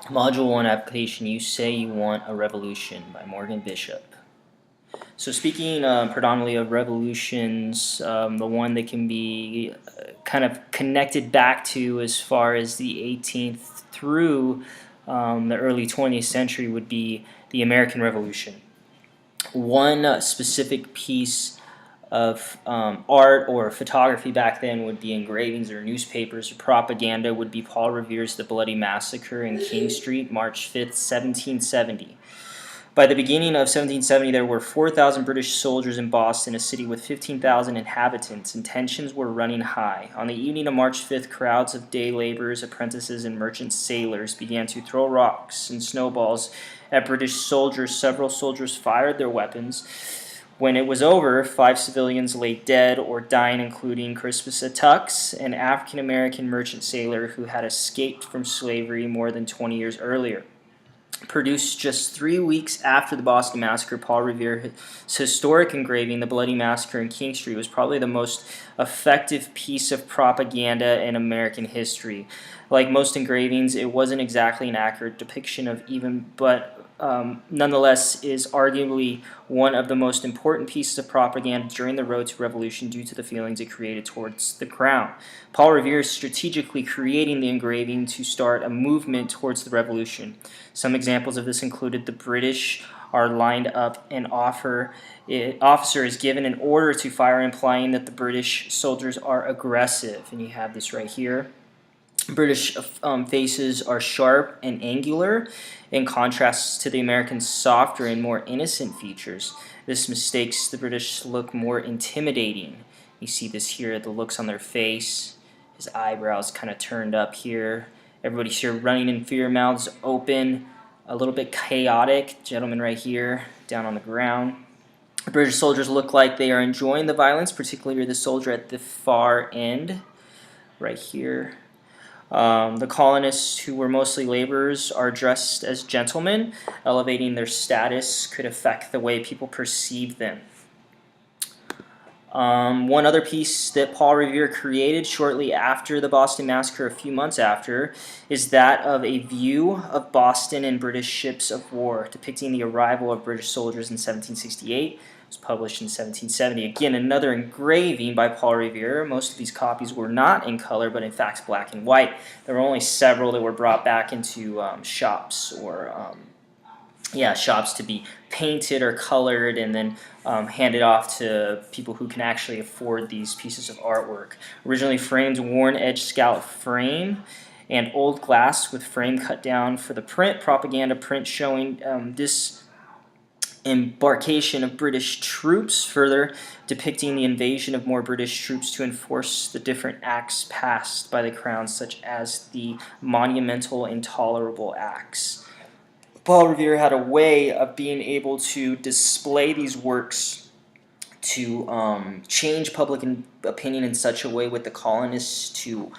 Module 1 application, You Say You Want a Revolution by Morgan Bishop. So speaking predominantly of revolutions, the one that can be kind of connected back to as far as the 18th through the early 20th century would be the American Revolution. One specific piece of art or photography back then would be engravings or newspapers or propaganda would be Paul Revere's The Bloody Massacre in King Street, March 5th, 1770. By the beginning of 1770, there were 4,000 British soldiers in Boston, a city with 15,000 inhabitants, and tensions were running high. On the evening of March 5th, crowds of day laborers, apprentices, and merchant sailors began to throw rocks and snowballs at British soldiers. Several soldiers fired their weapons. When it was over, 5 civilians lay dead or dying, including Crispus Attucks, an African-American merchant sailor who had escaped from slavery more than 20 years earlier. Produced just 3 weeks after the Boston Massacre, Paul Revere's historic engraving, The Bloody Massacre in King Street, was probably the most effective piece of propaganda in American history. Like most engravings, it wasn't exactly an accurate depiction of but nonetheless is arguably one of the most important pieces of propaganda during the road to revolution due to the feelings it created towards the crown. Paul Revere is strategically creating the engraving to start a movement towards the revolution. Some examples of this included the British are lined up and officer is given an order to fire, implying that the British soldiers are aggressive. And you have this right here. British faces are sharp and angular, in contrast to the American softer and more innocent features. This makes the British look more intimidating. You see this here, the looks on their face, his eyebrows kind of turned up here. Everybody's here running in fear, mouths open, a little bit chaotic. Gentleman right here, down on the ground. The British soldiers look like they are enjoying the violence, particularly the soldier at the far end, right here. The colonists, who were mostly laborers, are dressed as gentlemen. Elevating their status could affect the way people perceive them. One other piece that Paul Revere created shortly after the Boston Massacre, a few months after, is that of a view of Boston and British ships of war, depicting the arrival of British soldiers in 1768. It was published in 1770. Again, another engraving by Paul Revere. Most of these copies were not in color, but in fact black and white. There were only several that were brought back into shops or shops to be painted or colored and then handed off to people who can actually afford these pieces of artwork. Originally framed worn edge scallop frame and old glass with frame cut down for the print, propaganda print showing disembarkation of British troops, further depicting the invasion of more British troops to enforce the different acts passed by the Crown, such as the monumental Intolerable Acts. Paul Revere had a way of being able to display these works to change public opinion in such a way with the colonists to,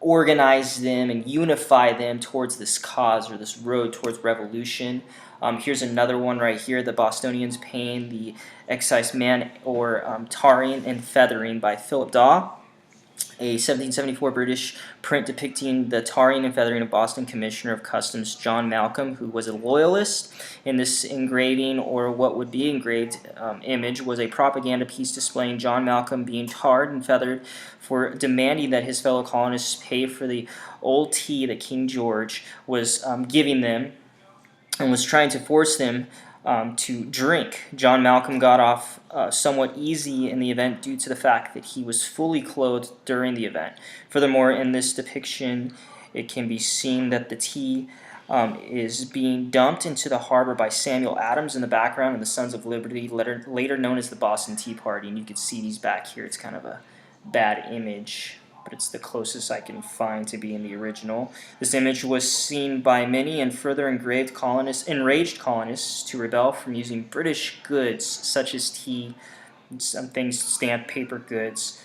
organize them and unify them towards this cause or this road towards revolution. Here's another one right here, The Bostonians Paying the Excise Man, or Tarring and Feathering by Philip Daw. A 1774 British print depicting the tarring and feathering of Boston Commissioner of Customs John Malcolm, who was a loyalist. In this engraving, or what would be engraved image, was a propaganda piece displaying John Malcolm being tarred and feathered for demanding that his fellow colonists pay for the old tea that King George was giving them and was trying to force them to drink. John Malcolm got off somewhat easy in the event due to the fact that he was fully clothed during the event. Furthermore, in this depiction, it can be seen that the tea is being dumped into the harbor by Samuel Adams in the background and the Sons of Liberty, later known as the Boston Tea Party. And you can see these back here. It's kind of a bad image, but it's the closest I can find to being the original. This image was seen by many and further enraged colonists to rebel from using British goods such as tea, some things, stamped paper goods,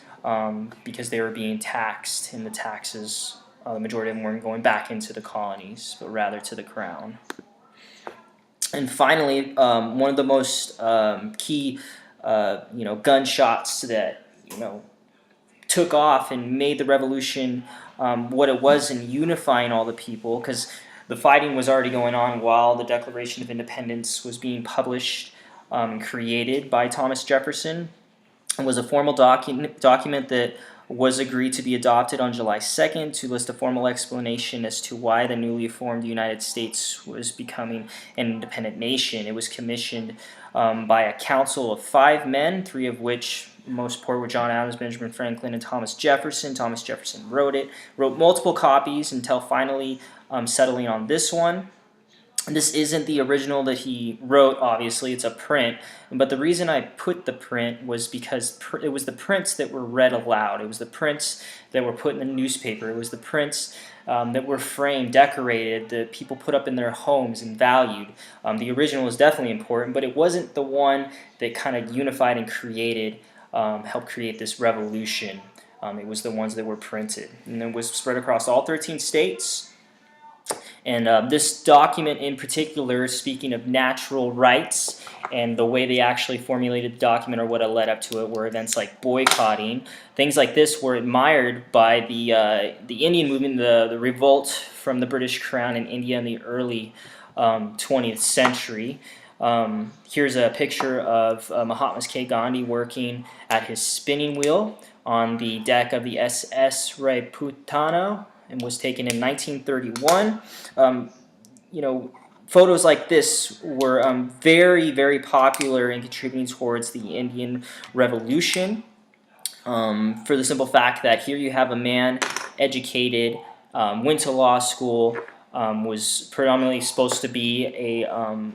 because they were being taxed, and the taxes, the majority of them weren't going back into the colonies, but rather to the crown. And finally, one of the most key, gunshots that, took off and made the revolution what it was in unifying all the people, because the fighting was already going on while the Declaration of Independence was being published and created by Thomas Jefferson. It was a formal document that was agreed to be adopted on July 2nd to list a formal explanation as to why the newly formed United States was becoming an independent nation. It was commissioned by a council of 5 men, 3 of which most poor were John Adams, Benjamin Franklin, and Thomas Jefferson. Thomas Jefferson wrote multiple copies until finally settling on this one. This isn't the original that he wrote, obviously, it's a print, but the reason I put the print was because it was the prints that were read aloud. It was the prints that were put in the newspaper. It was the prints that were framed, decorated, that people put up in their homes and valued. The original is definitely important, but it wasn't the one that kind of unified and helped create this revolution. It was the ones that were printed, and it was spread across all 13 states. And this document in particular, speaking of natural rights, and the way they actually formulated the document or what led up to it were events like boycotting. Things like this were admired by the Indian movement, the revolt from the British Crown in India in the early 20th century. Here's a picture of Mahatma K. Gandhi working at his spinning wheel on the deck of the SS Raiputana, and was taken in 1931. Photos like this were very, very popular in contributing towards the Indian Revolution, for the simple fact that here you have a man educated, went to law school, was predominantly supposed to be a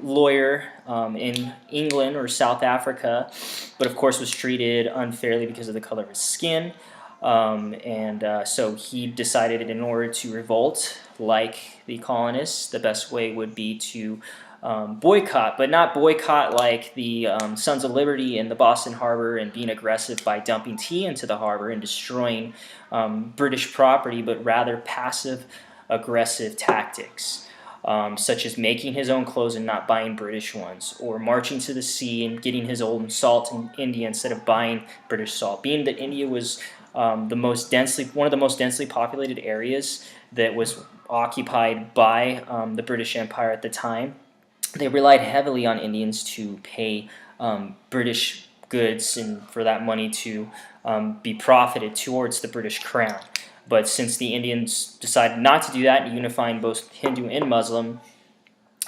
lawyer in England or South Africa, but of course was treated unfairly because of the color of his skin. So he decided in order to revolt like the colonists, the best way would be to boycott, but not boycott like the Sons of Liberty in the Boston Harbor and being aggressive by dumping tea into the harbor and destroying British property, but rather passive aggressive tactics. Such as making his own clothes and not buying British ones, or marching to the sea and getting his own salt in India instead of buying British salt. Being that India was one of the most densely populated areas that was occupied by the British Empire at the time, they relied heavily on Indians to pay British goods and for that money to be profited towards the British Crown. But since the Indians decided not to do that and unifying both Hindu and Muslim,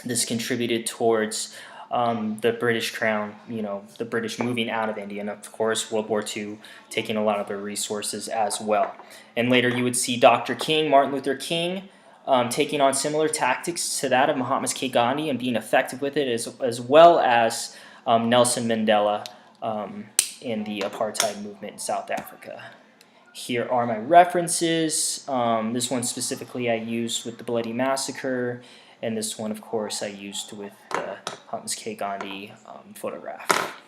this contributed towards the British Crown, the British moving out of India, and of course World War II taking a lot of their resources as well. And later you would see Dr. King, Martin Luther King, taking on similar tactics to that of Mahatma K. Gandhi and being effective with it, as well as Nelson Mandela in the apartheid movement in South Africa. Here are my references. This one specifically I used with the Bloody Massacre, and this one, of course, I used with the Mahatma K. Gandhi photograph.